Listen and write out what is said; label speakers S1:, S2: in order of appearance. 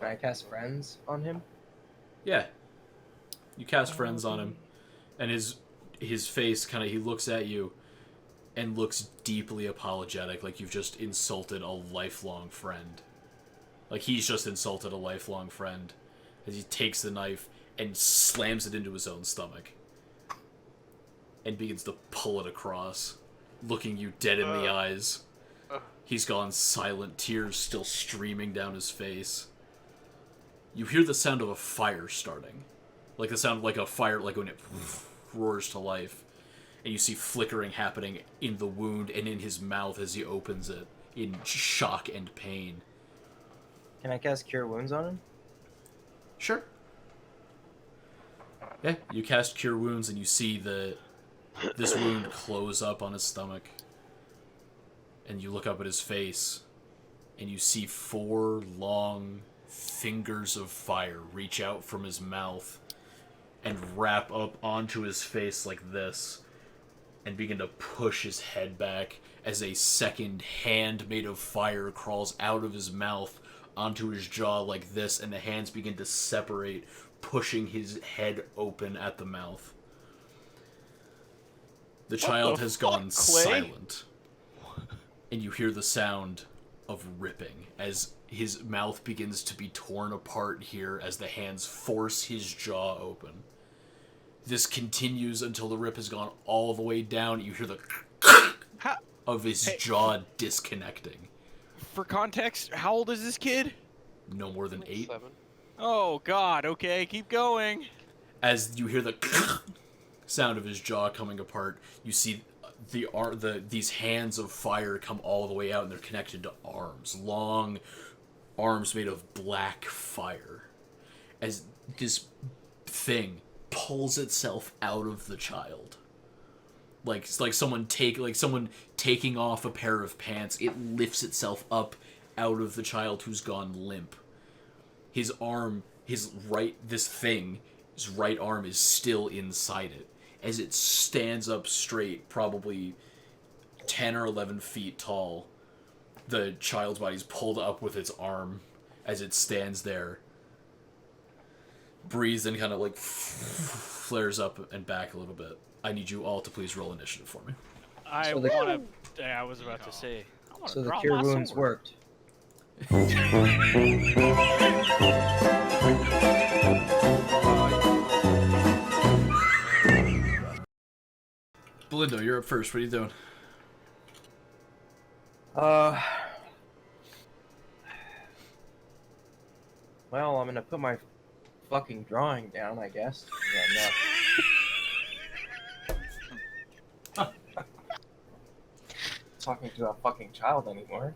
S1: Can I cast friends on him?
S2: Yeah, you cast friends on him, and his face kind of he looks at you and looks deeply apologetic, like you've just insulted a lifelong friend. Like he's just insulted a lifelong friend, as he takes the knife and slams it into his own stomach and begins to pull it across, looking you dead in the eyes. He's gone silent, tears still streaming down his face. You hear the sound of a fire starting. Like the sound of like a fire, like when it roars to life. And you see flickering happening in the wound and in his mouth as he opens it in shock and pain.
S1: Can I cast Cure Wounds on him?
S2: Sure. Yeah, you cast Cure Wounds and you see this wound close up on his stomach. And you look up at his face and you see 4 long fingers of fire reach out from his mouth and wrap up onto his face like this and begin to push his head back as a second hand made of fire crawls out of his mouth onto his jaw like this, and the hands begin to separate, pushing his head open at the mouth. The child has gone silent, and you hear the sound of ripping as his mouth begins to be torn apart here as the hands force his jaw open. This continues until the rip has gone all the way down. You hear the of his jaw disconnecting.
S3: For context, how old is this kid?
S2: No more than 8.
S4: 7.
S3: Oh God. Okay, keep going.
S2: As you hear the sound of his jaw coming apart, you see these hands of fire come all the way out, and they're connected to arms, long arms made of black fire. As this thing pulls itself out of the child, like someone taking off a pair of pants, it lifts itself up out of the child who's gone limp. His arm, his right arm is still inside it as it stands up straight, probably 10 or 11 feet tall. The child's body's pulled up with its arm as it stands there, breathes and kind of like flares up and back a little bit. I need you all to please roll initiative for me.
S3: I
S1: So the-
S3: want to. I was about to say. I wanna
S1: So the
S3: draw
S1: Cure
S3: my
S1: Wounds
S3: sword.
S1: worked.
S2: Belinda, you're up first. What are you doing?
S1: Well, I'm gonna put my fucking drawing down, I guess. I'm not talking to a fucking child anymore.